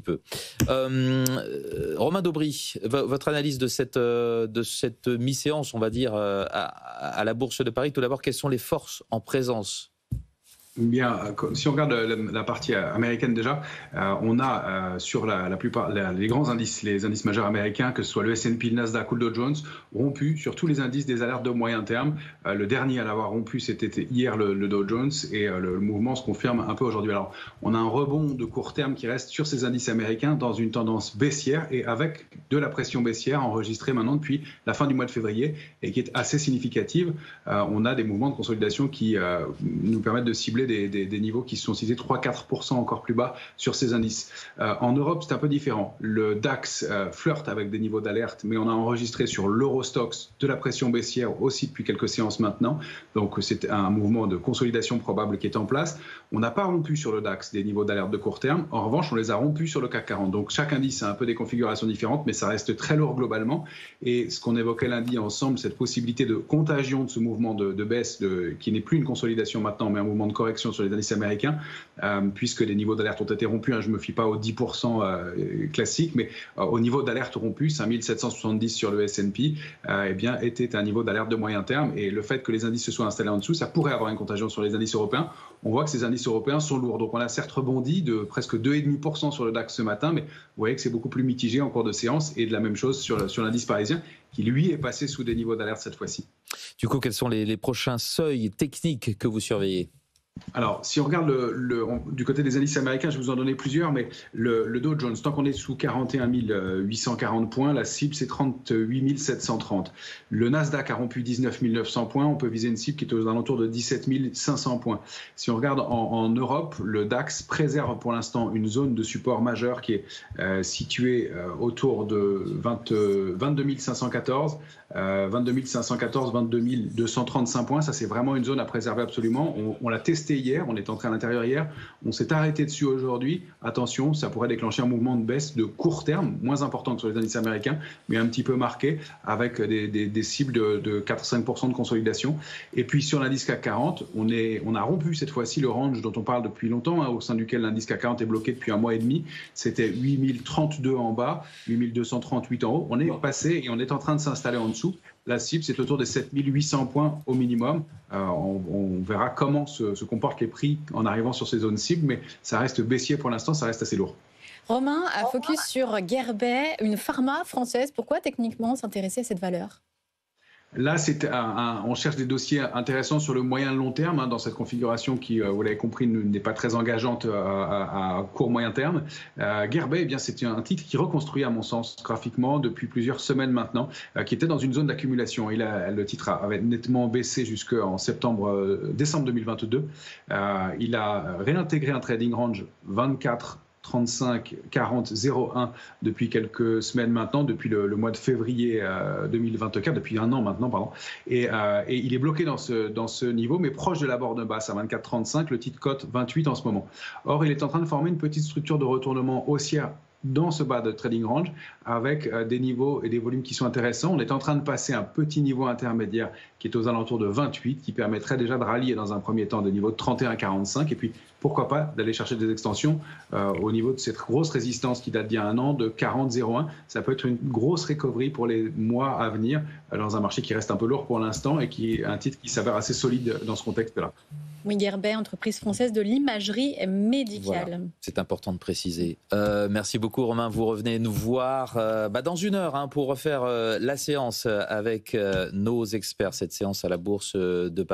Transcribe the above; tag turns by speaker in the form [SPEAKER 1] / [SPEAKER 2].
[SPEAKER 1] peu. Romain Daubry, votre analyse de cette mi-séance, on va dire, à la Bourse de Paris. Tout d'abord, quelles sont les forces en présence?
[SPEAKER 2] Bien, si on regarde la partie américaine déjà, on a sur la plupart les grands indices, les indices majeurs américains, que ce soit le S&P, le Nasdaq ou le Dow Jones, rompu sur tous les indices des alertes de moyen terme. Le dernier à l'avoir rompu, c'était hier le Dow Jones, et le mouvement se confirme un peu aujourd'hui. Alors, on a un rebond de court terme qui reste sur ces indices américains dans une tendance baissière et avec de la pression baissière enregistrée maintenant depuis la fin du mois de février et qui est assez significative. On a des mouvements de consolidation qui nous permettent de cibler des niveaux qui sont cités 3-4% encore plus bas sur ces indices. En Europe, c'est un peu différent. Le DAX flirte avec des niveaux d'alerte, mais on a enregistré sur l'Eurostoxx de la pression baissière aussi depuis quelques séances maintenant. Donc c'est un mouvement de consolidation probable qui est en place. On n'a pas rompu sur le DAX des niveaux d'alerte de court terme. En revanche, on les a rompus sur le CAC 40. Donc chaque indice a un peu des configurations différentes, mais ça reste très lourd globalement. Et ce qu'on évoquait lundi ensemble, cette possibilité de contagion de ce mouvement de baisse, qui n'est plus une consolidation maintenant, mais un mouvement de correction sur les indices américains, puisque les niveaux d'alerte ont été rompus. Je ne me fie pas aux 10% classiques, mais au niveau d'alerte rompu, 5770 sur le S&P, eh bien, était un niveau d'alerte de moyen terme. Et le fait que les indices se soient installés en dessous, ça pourrait avoir une contagion sur les indices européens. On voit que ces indices européens sont lourds. Donc on a certes rebondi de presque 2,5% sur le DAX ce matin, mais vous voyez que c'est beaucoup plus mitigé en cours de séance, et de la même chose sur l'indice parisien, qui lui est passé sous des niveaux d'alerte cette fois-ci.
[SPEAKER 1] Du coup, quels sont les prochains seuils techniques que vous surveillez ?
[SPEAKER 2] Alors, si on regarde du côté des indices américains, je vais vous en donner plusieurs, mais le Dow Jones, tant qu'on est sous 41 840 points, la cible c'est 38 730. Le Nasdaq a rompu 19 900 points, on peut viser une cible qui est aux alentours de 17 500 points. Si on regarde en Europe, le DAX préserve pour l'instant une zone de support majeure qui est située autour de 22 514, 22 514, 22 235 points. Ça, c'est vraiment une zone à préserver absolument. On l'a testé hier, on est entré à l'intérieur hier, on s'est arrêté dessus aujourd'hui. Attention, ça pourrait déclencher un mouvement de baisse de court terme, moins important que sur les indices américains, mais un petit peu marqué, avec des cibles de 4-5% de consolidation. Et puis sur l'indice CAC 40, on a rompu cette fois-ci le range dont on parle depuis longtemps, au sein duquel l'indice CAC 40 est bloqué depuis un mois et demi. C'était 8032 en bas, 8238 en haut. On est passé et on est en train de s'installer en dessous. La cible, c'est autour des 7800 points au minimum. On verra comment se comportent les prix en arrivant sur ces zones cibles, mais ça reste baissier pour l'instant, ça reste assez lourd.
[SPEAKER 3] Romain, à focus sur Guerbet, une pharma française. Pourquoi techniquement s'intéresser à cette valeur ?
[SPEAKER 2] Là, on cherche des dossiers intéressants sur le moyen et long terme, dans cette configuration qui, vous l'avez compris, n'est pas très engageante à court-moyen terme. Guerbet, eh bien, c'est un titre qui reconstruit, à mon sens, graphiquement depuis plusieurs semaines maintenant, qui était dans une zone d'accumulation. Le titre avait nettement baissé jusqu'en décembre 2022. Il a réintégré un trading range 24, 35, 40, 01 depuis quelques semaines maintenant, depuis le mois de février 2024, depuis un an maintenant, pardon. Et il est bloqué dans ce niveau, mais proche de la borne basse à 24,35, le titre cote 28 en ce moment. Or, il est en train de former une petite structure de retournement haussière dans ce bas de trading range, avec des niveaux et des volumes qui sont intéressants. On est en train de passer un petit niveau intermédiaire qui est aux alentours de 28, qui permettrait déjà de rallier dans un premier temps des niveaux de 31,45, et puis pourquoi pas d'aller chercher des extensions au niveau de cette grosse résistance qui date d'il y a un an de 40,01. Ça peut être une grosse recovery pour les mois à venir dans un marché qui reste un peu lourd pour l'instant et qui est un titre qui s'avère assez solide dans ce contexte-là.
[SPEAKER 3] Oui, Guerbet, entreprise française de l'imagerie médicale.
[SPEAKER 1] Voilà, c'est important de préciser. Merci beaucoup Romain, vous revenez nous voir dans une heure pour refaire la séance avec nos experts, cette séance à la Bourse de Paris.